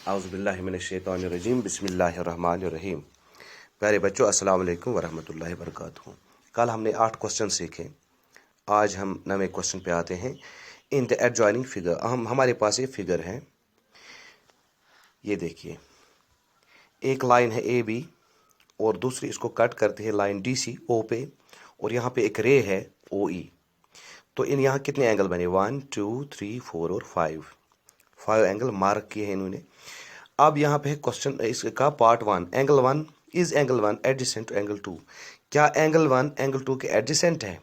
औज़ुबिल्लाहि मिनश्शैतानिर्रजीम बिस्मिल्लाहिर्रहमानिर्रहीम। प्यारे बच्चों, अस्सलाम वालेकुम वरहमतुल्लाहि वबरकातुहू। कल हमने 8 क्वेश्चन सीखे। आज हम नए क्वेश्चन पे आते हैं। इन द एडजॉइनिंग फिगर, हमारे पास ये फिगर है, ये देखिए, एक लाइन है ए बी और दूसरी इसको कट करती है लाइन डी सी ओ पे, और यहाँ पे एक रे है ओ ई। तो इन यहाँ कितने एंगल बने? 1 2 3 4 और 5 एंगल मार्क किए हैं इन्होंने। अब यहाँ पे है क्वेश्चन इसका part 1, angle 1 is angle 1 adjacent to angle 2। क्या एंगल 1 एंगल 2 के एडजेसेंट है?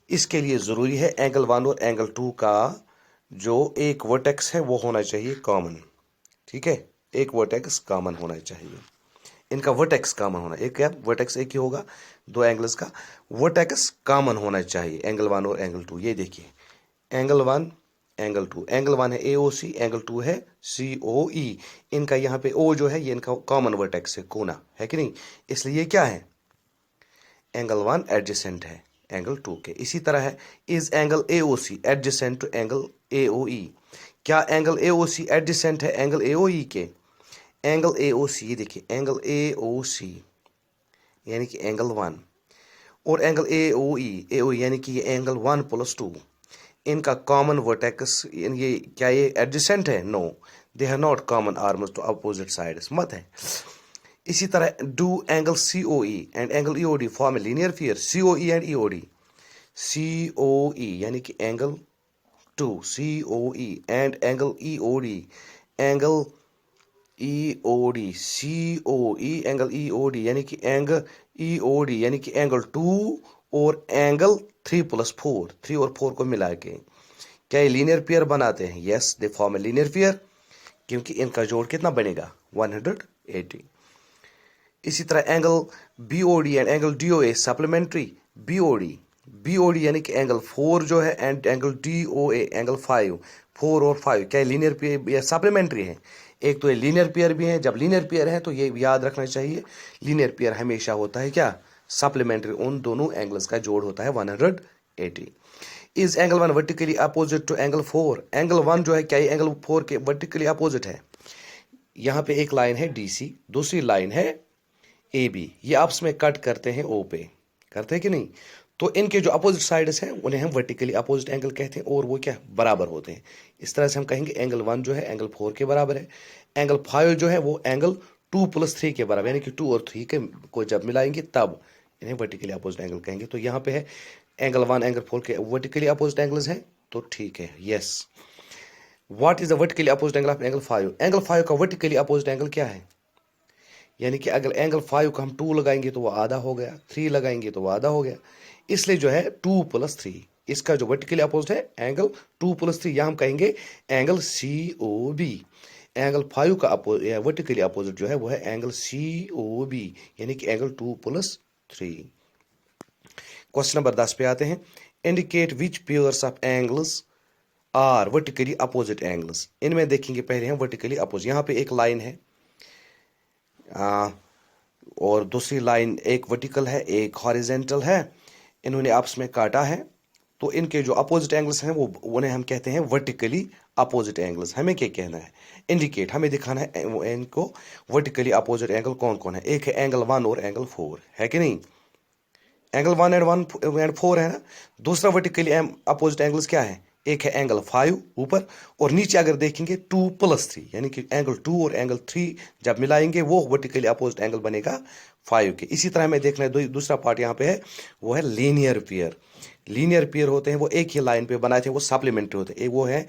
इसके लिए ज़रूरी है एंगल 1 और एंगल 2 का जो एक वर्टेक्स है वो होना चाहिए कॉमन। ठीक है, एक वर्टेक्स कॉमन होना चाहिए, इनका वर्टेक्स कॉमन होना। एक क्या वर्टेक्स एक ही होगा, दो एंगल्स का वर्टेक्स कॉमन होना चाहिए, एंगल 1 और एंगल 2। ये देखिए, एंगल 1 एंगल 2, एंगल 1 है ए ओ सी, एंगल 2 है सी ओ ई। इनका यहाँ पे ओ जो है ये इनका कॉमन वर्टेक्स है, कोना है कि नहीं, इसलिए ये क्या है? एंगल 1 एडजेसेंट है एंगल 2 के। इसी तरह है, is angle A O C adjacent to angle A O E. क्या angle A O C adjacent है एंगल ए ओ ई के? एंगल ए ओ सी, ये देखिए, एंगल ए ओ सी यानी कि एंगल 1 और एंगल ए ओ ई यानी कि ये एंगल 1 + 2, इनका कॉमन वर्टेक्स, ये क्या ये एडजेसेंट है? No, they have not common arms to opposite sides, मत है। इसी तरह do angle C O E and angle E O D form a linear figure. C O E and E O D, C O E यानी कि angle 2 C O E and angle E O D, angle E O D, C O E angle E O D यानी कि angle E O D यानी कि angle 2 और angle 3 + 4, 3 और 4 को मिला के क्या ये लीनियर पेयर बनाते हैं? Yes, they form a linear pair, क्योंकि इनका जोड़ कितना बनेगा? 180। इसी तरह angle B O D and angle D O A supplementary. B O D यानी कि एंगल 4 जो है and angle D O A angle 5, 4 और 5 क्या लीनियर पेयर या सप्लीमेंट्री है? एक तो ये लीनियर पेयर भी है। जब लीनियर पेयर है तो ये याद रखना चाहिए, लीनियर पेयर हमेशा होता है क्या? सप्लीमेंट्री। उन दोनों एंगल्स का जोड़ होता है 180। Is angle 1 vertically opposite to angle 4। Angle 1 जो है क्या ये एंगल 4 के वर्टिकली अपोजिट है? यहाँ पे एक लाइन है डी सी, दूसरी लाइन है ए बी, ये आपस में कट करते हैं ओ पे, करते हैं कि नहीं? तो इनके जो अपोजिट साइड्स हैं उन्हें हम वर्टिकली अपोजिट एंगल कहते हैं, और वो क्या बराबर होते हैं। इस तरह से हम कहेंगे एंगल 1 जो है एंगल 4 के बराबर है, एंगल 5 जो है वो एंगल 2 + 3 के बराबर, यानी कि 2 और 3 के को जब मिलाएंगे तब इन्हें वर्टिकली अपोजिट एंगल कहेंगे। तो यहाँ पे है एंगल 1 एंगल 4 के वर्टिकली अपोजिट एंगल्स हैं, तो ठीक है, yes. What is the vertically opposite angle of angle 5? Angle 5 का वर्टिकली अपोजिट एंगल क्या है? यानी कि अगर एंगल 5 को हम 2 लगाएंगे तो वो आधा हो गया, 3 लगाएंगे तो वो आधा हो गया, इसलिए जो है 2 + 3, इसका जो वर्टिकली अपोजिट है एंगल 2 + 3, यहां हम कहेंगे angle C O B. Angle 5 का वर्टिकली अपोजिट जो है वो है एंगल सी ओ बी, यानी कि एंगल 2 + 3। क्वेश्चन नंबर 10 पे आते हैं। Indicate which pairs of angles are vertically opposite angles. इनमें देखेंगे पहले हम वर्टिकली अपोजिट। यहाँ पे एक लाइन है और दूसरी लाइन, एक वर्टिकल है एक हॉरिजेंटल है, इन्होंने आपस में काटा है, तो इनके जो अपोजिट एंगल्स हैं वो उन्हें हम कहते हैं वर्टिकली अपोजिट एंगल्स। हमें क्या कहना है? इंडिकेट, हमें दिखाना है इनको वर्टिकली अपोजिट एंगल कौन कौन है। एक है एंगल 1 और एंगल 4, है कि नहीं? एंगल 1 एंड 4 है ना। दूसरा वर्टिकली अपोजिट एंगल्स क्या है? एक है एंगल 5 ऊपर, और नीचे अगर देखेंगे 2 + 3, यानी कि एंगल 2 और एंगल 3 जब मिलाएंगे वो वर्टिकली अपोजिट एंगल बनेगा 5 के। इसी तरह हमें देखना है दूसरा पार्ट यहाँ पे है, वो है लीनियर पेयर। लीनियर पेयर होते हैं वो एक ही लाइन पे बनाए थे, वो सप्लीमेंट्री होते हैं। वो है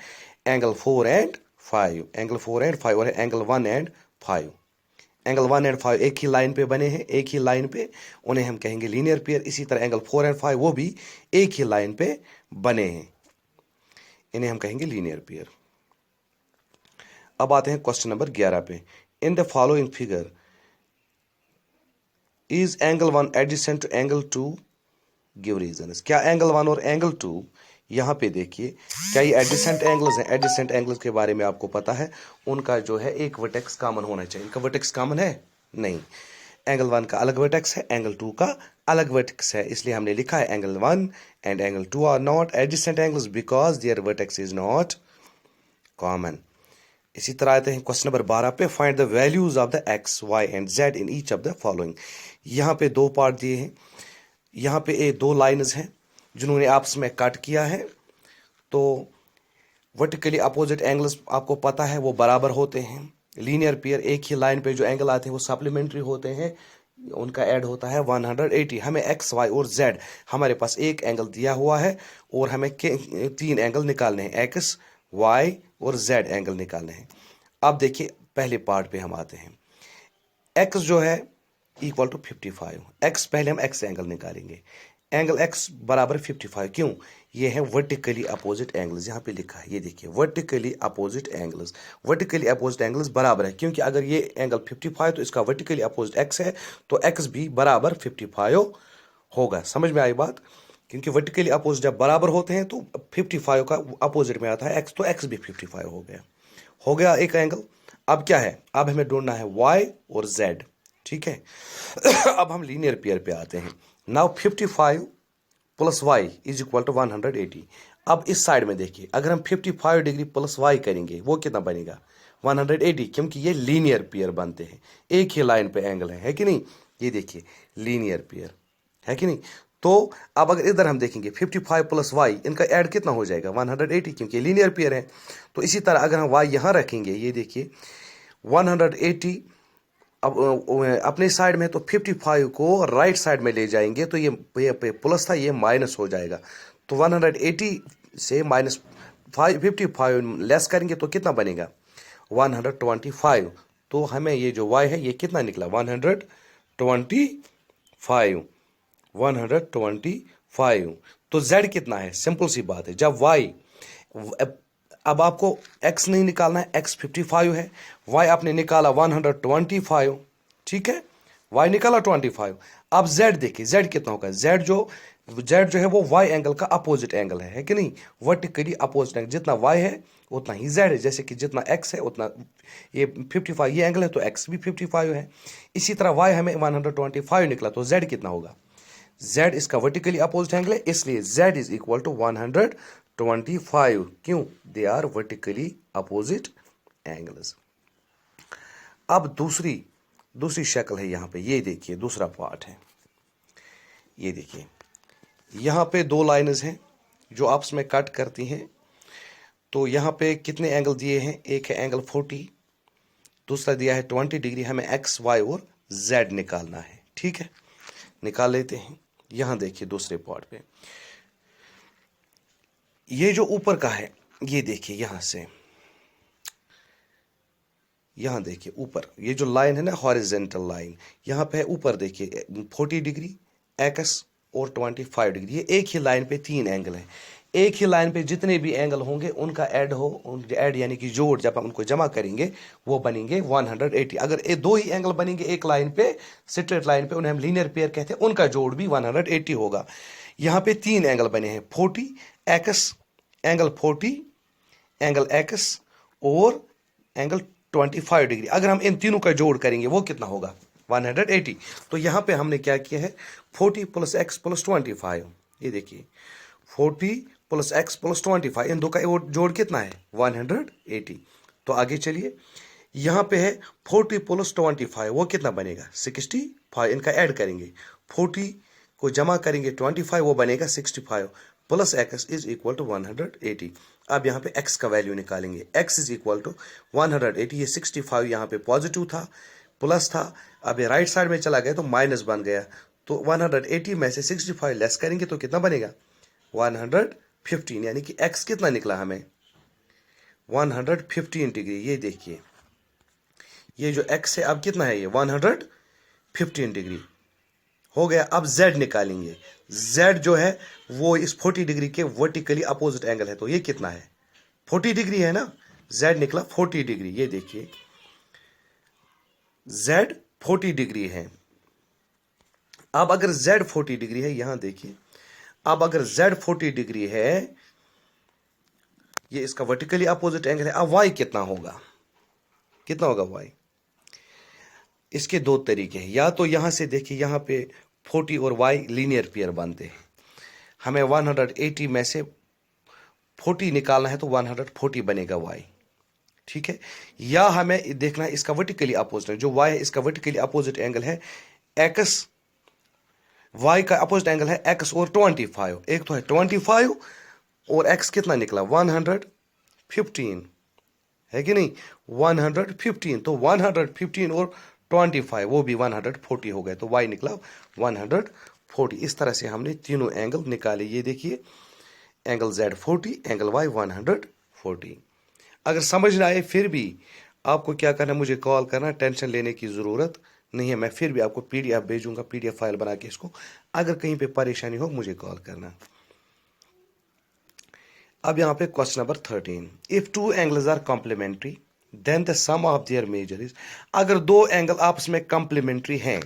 एंगल 4 एंड 5, एंगल 4 एंड 5, और एंगल 1 एंड 5। एंगल 1 एंड 5 एक ही लाइन पे बने हैं, एक ही लाइन पे, उन्हें हम कहेंगे लीनियर पेयर। इसी तरह एंगल 4 एंड 5 वो भी एक ही लाइन पे बने हैं, इन्हें हम कहेंगे लीनियर पेयर। अब आते हैं क्वेश्चन नंबर 11 पे। In the following figure is angle 1 adjacent to angle 2, give reasons. क्या एंगल 1 और एंगल 2, यहाँ पे देखिए, क्या ये एडजेसेंट एंगल्स हैं? एडजेसेंट एंगल्स के बारे में आपको पता है, उनका जो है एक वर्टेक्स कॉमन होना चाहिए। इनका वर्टेक्स कॉमन है? नहीं। एंगल 1 का अलग वर्टेक्स है, एंगल 2 का अलग वर्टेक्स है, इसलिए हमने लिखा है angle 1 and angle 2 are not adjacent angles because their vertex is not common. इसी तरह आते हैं क्वेश्चन नंबर 12 पे, find the values of the X Y and Z in each of the following. यहाँ पे दो पार्ट दिए हैं, यहाँ पे दो लाइन्स हैं जिन्होंने आपस में कट किया है। तो वर्टिकली अपोजिट एंगल्स आपको पता है वो बराबर होते हैं। लीनियर पेयर एक ही लाइन पे जो एंगल आते हैं वो सप्लीमेंट्री होते हैं, उनका ऐड होता है 180। हमें एक्स वाई और जेड, हमारे पास एक एंगल दिया हुआ है और हमें तीन एंगल निकालने हैं, एक्स वाई और जेड एंगल निकालने हैं। अब देखिए पहले पार्ट पे हम आते हैं। एक्स जो है इक्वल टू 55, एक्स पहले हम एक्स एंगल निकालेंगे। एंगल एक्स बराबर 55, क्यों? ये है वर्टिकली अपोजिट एंगल्स, यहाँ पे लिखा है, ये देखिए vertically opposite angles. Vertically opposite angles बराबर है, क्योंकि अगर ये एंगल 55 तो इसका वर्टिकली अपोजिट एक्स है, तो एक्स भी बराबर 55 होगा। समझ में आई बात? क्योंकि वर्टिकली अपोजिट जब बराबर होते हैं तो 55 का अपोजिट में आता है एक्स, तो एक्स भी 55 हो गया एक एंगल। अब क्या है, अब हमें ढूंढना है वाई और जेड, ठीक है। अब हम लीनियर पेयर पे आते हैं। Now 55 plus Y is equal to 180। अब इस साइड में देखिए, अगर हम 55 डिग्री प्लस वाई करेंगे वो कितना बनेगा? 180, क्योंकि ये लीनियर पेयर बनते हैं, एक ही लाइन पे एंगल है कि नहीं? ये देखिए लीनियर पेयर है कि नहीं? तो अब अगर इधर हम देखेंगे 55 प्लस वाई, इनका ऐड कितना हो जाएगा? 180, क्योंकि लीनियर पेयर है। तो इसी तरह अगर हम वाई यहाँ रखेंगे, ये देखिए 180, अब अपने साइड में, तो 55 को राइट साइड में ले जाएंगे तो ये प्लस था, ये माइनस हो जाएगा। तो 180 से माइनस 55 लेस करेंगे तो कितना बनेगा? 125। तो हमें ये जो y है ये कितना निकला? 125। तो z कितना है? सिंपल सी बात है, जब y, अब आपको x नहीं निकालना है, x 55 है, y आपने निकाला 125, ठीक है, y निकाला 25। अब z देखिए, z कितना होगा? z जो है वो y एंगल का अपोजिट एंगल है कि नहीं? वर्टिकली अपोजिट एंगल, जितना y है उतना ही z है। जैसे कि जितना x है उतना ये 55, ये एंगल है तो x भी 55 है। इसी तरह y हमें 125 निकला, तो z कितना होगा? z इसका वर्टिकली अपोजिट एंगल है, इसलिए z इज इक्वल टू 125। क्यों? They are vertically opposite angles. अब दूसरी शक्ल है यहाँ पे, ये देखिए दूसरा पार्ट है। ये देखिए यहाँ पे दो लाइन्स हैं जो आपस में कट करती हैं। तो यहाँ पे कितने एंगल दिए हैं? एक है एंगल 40, दूसरा दिया है 20 डिग्री। हमें एक्स वाई और जेड निकालना है, ठीक है, निकाल लेते हैं। यहाँ देखिए दूसरे पार्ट पे, ये जो ऊपर का है, ये देखिए यहाँ से, यहाँ देखिए ऊपर ये जो लाइन है ना, हॉरिजेंटल लाइन, यहाँ पे है ऊपर देखिए 40 डिग्री एक्स और 25 डिग्री। ये एक ही लाइन पे तीन एंगल है। एक ही लाइन पे जितने भी एंगल होंगे उनका ऐड यानी कि जोड़, जब हम उनको जमा करेंगे वो बनेंगे 180। अगर ये दो ही एंगल बनेंगे एक लाइन पे, स्ट्रेट लाइन पे, उन्हें हम लीनियर पेयर कहते हैं, उनका जोड़ भी 180 होगा। यहाँ पे तीन एंगल बने हैं, 40 एक्स, एंगल 40, एंगल एक्स और एंगल 25 डिग्री। अगर हम इन तीनों का जोड़ करेंगे वो कितना होगा? 180। तो यहाँ पे हमने क्या किया है, 40 प्लस एक्स प्लस 25, ये देखिए 40 प्लस एक्स प्लस 25, इन दो का जोड़ कितना है? 180। तो आगे चलिए, यहाँ पे है 40 प्लस 25, वो कितना बनेगा? 65। इनका ऐड करेंगे, 40 को जमा करेंगे 25, वो बनेगा 65 plus X is equal to 180। अब यहाँ पे x का वैल्यू निकालेंगे, x इज इक्वल टू 180। ये 65 यहाँ पे पॉजिटिव था, प्लस था, अब ये राइट साइड में चला गया तो माइनस बन गया। तो 180 में से 65 लेस करेंगे तो कितना बनेगा? 115, यानी कि x कितना निकला हमें? 115 डिग्री। ये देखिए ये जो x है अब कितना है? ये 115 डिग्री हो गया। अब z निकालेंगे, z जो है वो इस 40 डिग्री के वर्टिकली अपोजिट एंगल है, तो ये कितना है? 40 डिग्री है ना, z निकला 40 डिग्री। ये देखिए z 40 डिग्री है। अब अगर z 40 डिग्री है, यहां देखिए, अब अगर z 40 डिग्री है, ये इसका वर्टिकली अपोजिट एंगल है, अब y कितना होगा? कितना होगा y? इसके दो तरीके हैं, या तो यहां से देखिए, यहां पे 40 और y लीनियर पेयर बनते हैं। हमें 180 में से 40 निकालना है तो 140 बनेगा y, ठीक है। या हमें देखना है इसका वर्टिकली अपोजिट है, जो y है इसका वर्टिकली अपोजिट एंगल है x, y का अपोजिट एंगल है x और 25। एक तो है 25 और x कितना निकला 115, है कि नहीं, 115। तो 115 और 25 वो भी 140 हो गए, तो y निकला 140। इस तरह से हमने तीनों एंगल निकाले। ये देखिए एंगल z 40, एंगल y 140। अगर समझ ना आए फिर भी आपको क्या करना, मुझे कॉल करना, टेंशन लेने की ज़रूरत नहीं है। मैं फिर भी आपको PDF भेजूंगा, PDF फाइल बना के इसको। अगर कहीं पे परेशानी हो मुझे कॉल करना। अब यहाँ पे question number 13, if two angles are complementary then the sum of their measure is. अगर दो एंगल आपस में कॉम्प्लीमेंट्री हैं,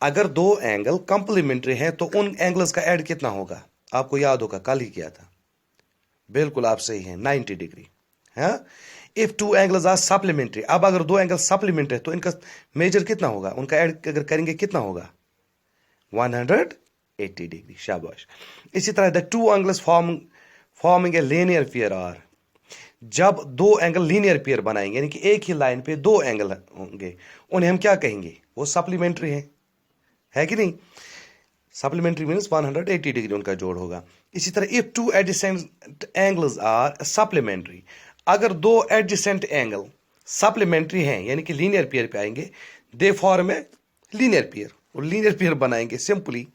अगर दो एंगल कॉम्प्लीमेंट्री हैं तो उन एंगल्स का ऐड कितना होगा? आपको याद होगा कल ही किया था। बिल्कुल आप सही हैं, 90 डिग्री है। If two angles are supplementary, अब अगर दो एंगल सप्लीमेंट्री है तो इनका मेजर कितना होगा, उनका ऐड अगर करेंगे कितना होगा? 180 डिग्री। शाबाश। इसी तरह the two angles forming a linear pair are, जब दो एंगल लीनियर पेयर बनाएंगे यानी कि एक ही लाइन पे दो एंगल होंगे, उन्हें हम क्या कहेंगे? वो सप्लीमेंट्री है कि नहीं? सप्लीमेंट्री मीन्स 180 डिग्री उनका जोड़ होगा। इसी तरह if two adjacent angles are supplementary, अगर दो एडजेसेंट एंगल सप्लीमेंट्री हैं यानी कि लीनियर पेयर पे आएंगे, दे फॉर्म ए लीनियर पेयर, और लीनियर पेयर बनाएंगे simply.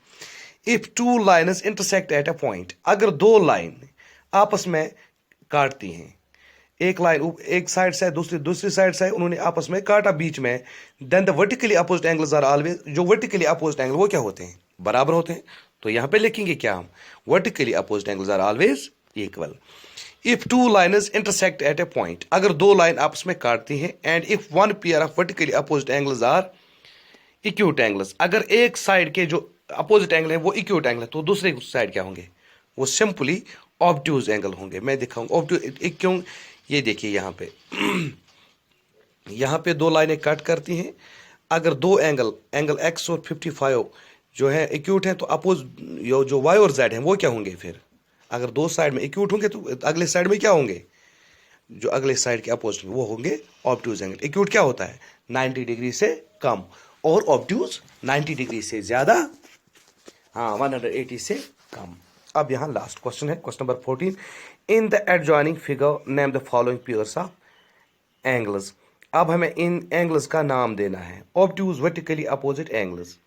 If two lines intersect at a point, अगर दो लाइन आपस में काटती हैं, एक लाइन एक साइड से दूसरी साइड से उन्होंने आपस में काटा बीच में, then the vertically opposite angles are always, जो वर्टिकली अपोजिट एंगल वो क्या होते हैं? बराबर होते हैं। तो यहां पे लिखेंगे क्या हम? Vertically opposite angles are always equal. If two lines intersect at a point, अगर दो लाइन आपस में काटती हैं, and if one pair of vertically opposite angles are acute angles, अगर एक साइड के जो अपोजिट एंगल है वो इक्यूट एंगल है, तो दूसरे साइड क्या होंगे? वो सिंपली ऑब्ट्यूज एंगल होंगे। मैं दिखाऊंगा ऑब्ट्यूज क्यों। ये देखिए यहाँ पे यहाँ पे दो लाइनें कट करती हैं, अगर दो एंगल x और 55 जो है इक्यूट है, तो अपोज जो y और z है वो क्या होंगे? फिर अगर दो साइड में इक्यूट होंगे तो अगले साइड में क्या होंगे? जो अगले साइड के अपोजिट वो होंगे ऑब्ट्यूज एंगल। इक्यूट क्या होता है? 90 डिग्री से कम, और ऑब्ट्यूज 90 डिग्री से ज्यादा, हाँ 180 से कम। अब यहाँ लास्ट क्वेश्चन है, question number 14, in the adjoining figure name the following pairs of angles. अब हमें इन एंगल्स का नाम देना है, ऑब्ट्यूज वर्टिकली अपोजिट एंगल्स।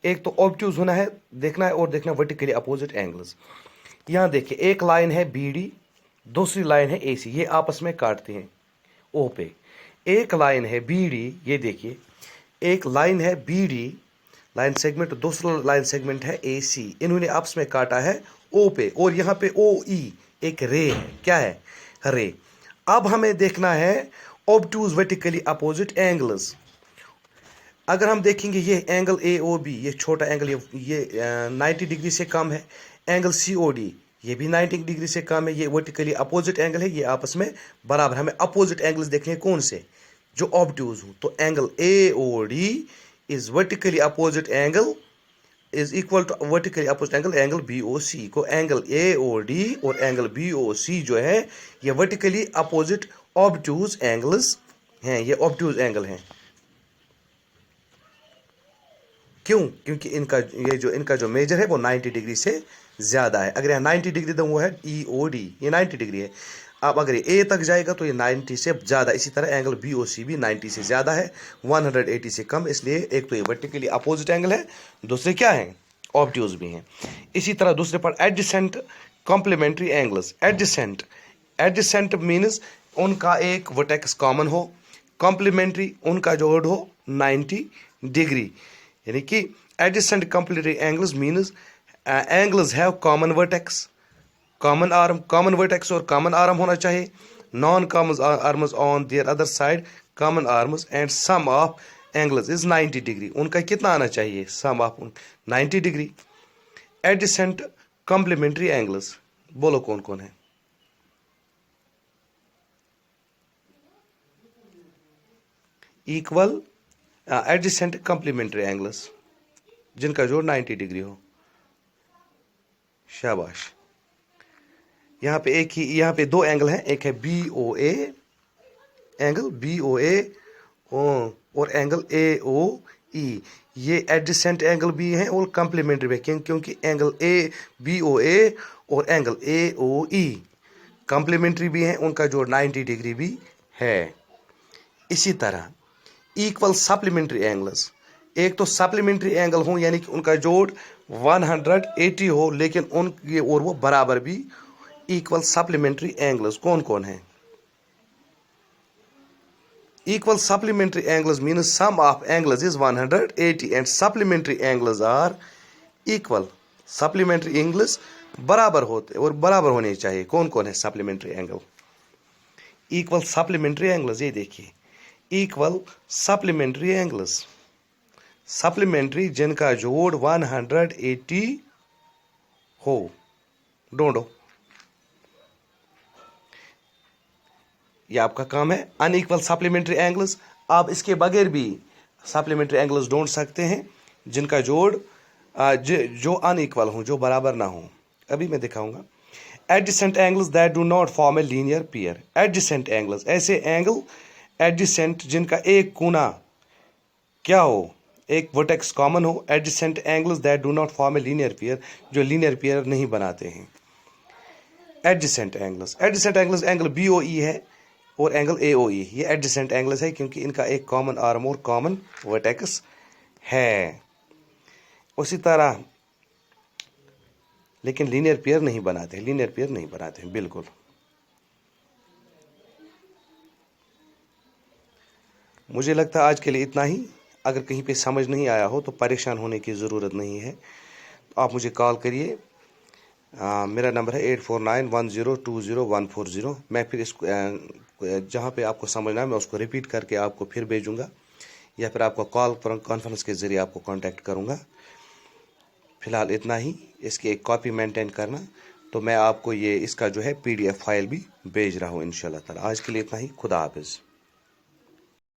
एक तो ऑब्ट्यूज होना है, देखना है, और देखना वर्टिकली अपोजिट एंगल्स। यहाँ देखिए एक लाइन है BD, दूसरी लाइन है AC, ये आपस में काटते हैं O पे। एक लाइन है BD, ये देखिए एक लाइन है BD लाइन सेगमेंट, दूसरा लाइन सेगमेंट है AC, इन्होंने आपस में काटा है O पे, और यहाँ पे OE एक रे है। क्या है? रे। अब हमें देखना है ऑब्ट्यूज वर्टिकली अपोजिट एंगल्स। अगर हम देखेंगे ये एंगल AOB, ये छोटा एंगल, ये 90 डिग्री से कम है। एंगल COD ये भी 90 डिग्री से कम है, ये वर्टिकली अपोजिट एंगल है, ये आपस में बराबर। हमें अपोजिट एंगल्स देखने हैं कौन से? जो ऑब्ट्यूज हो। तो angle AOD is vertically opposite angle is equal to vertically opposite angle BOC को। एंगल AOD और एंगल BOC जो है ये वर्टिकली अपोजिट ऑब्ट्यूज एंगल्स हैं, ये ऑब्ट्यूज एंगल हैं। क्यों? क्योंकि इनका जो मेजर है वो 90 डिग्री से ज्यादा है। अगर यहाँ 90 डिग्री तो वो है EOD, ये 90 डिग्री है। अब अगर ये A तक जाएगा तो ये 90 से ज्यादा। इसी तरह एंगल BOC भी 90 से ज्यादा है, 180 से कम। इसलिए एक तो ये वर्टिकली अपोजिट एंगल है, दूसरे क्या है? ऑब्ट्यूज भी हैं। इसी तरह दूसरे पर adjacent complementary angles. Adjacent means उनका एक वर्टेक्स कॉमन हो, कॉम्प्लीमेंट्री उनका जो हो 90 डिग्री, यानी कि adjacent complementary angles means angles have common vertex, common arm, common vertex और common arm होना चाहिए, non common arms on their other side, common arms, and sum of angles is 90 degree। उनका कितना आना चाहिए? sum of 90 degree। adjacent complementary angles बोलो कौन कौन है? इक्वल एडजेसेंट कॉम्प्लीमेंट्री एंगल्स जिनका जोड़ 90 डिग्री हो। शाबाश। यहाँ पे एक ही, यहाँ पे दो एंगल हैं, एक है BOA एंगल BOA और एंगल AOE। ये एडजेसेंट एंगल भी हैं और कम्प्लीमेंट्री भी, क्योंकि एंगल BOA और एंगल AOE कम्प्लीमेंट्री भी हैं, उनका जोड़ 90 डिग्री भी है। इसी तरह इक्वल सप्लीमेंट्री एंगल्स, एक तो सप्लीमेंट्री एंगल हो यानी कि उनका जोड़ 180 हो, लेकिन उनके और वो बराबर भी। इक्वल सप्लीमेंट्री एंगल्स कौन कौन है? Equal supplementary angles means sum of angles is 180 and supplementary angles are equal. Supplementary angles बराबर होते और बराबर होने चाहिए। कौन कौन है supplementary angle? Equal supplementary angles, ये देखिए, equal supplementary angles, supplementary जिनका जोड़ 180 हो, ढूंढो। ये आपका काम है। अनइक्वल सप्लीमेंट्री एंगल्स, आप इसके बगैर भी सप्लीमेंट्री एंगल्स ढूंढ सकते हैं जिनका जोड़ जो अनइक्वल हो, जो बराबर ना हो। अभी मैं दिखाऊंगा। Adjacent angles that do not form a linear pair. Adjacent angles, ऐसे एंगल एडजेसेंट जिनका एक कोना क्या हो, एक वर्टेक्स कॉमन हो। Adjacent angles that do not form a linear pair, जो लीनियर पेयर नहीं बनाते हैं। एडजेसेंट एंगल्स एंगल BOE है और एंगल AOE, ये एडजेसेंट एंगल्स है क्योंकि इनका एक कॉमन आर्म और कॉमन वर्टेक्स है। उसी तरह लेकिन लीनियर पेयर नहीं बनाते, बिल्कुल। मुझे लगता है आज के लिए इतना ही। अगर कहीं पे समझ नहीं आया हो तो परेशान होने की ज़रूरत नहीं है, तो आप मुझे कॉल करिए। मेरा नंबर है 8491020140। मैं फिर इसको जहाँ पे आपको समझना है मैं उसको रिपीट करके आपको फिर भेजूँगा, या फिर आपको कॉल कॉन्फ्रेंस के ज़रिए आपको कांटेक्ट करूँगा। फ़िलहाल इतना ही। इसकी एक कॉपी मेंटेन करना, तो मैं आपको ये इसका जो है PDF फाइल भी भेज रहा हूँ इंशाल्लाह ताला। आज के लिए इतना ही। खुदा हाफिज़।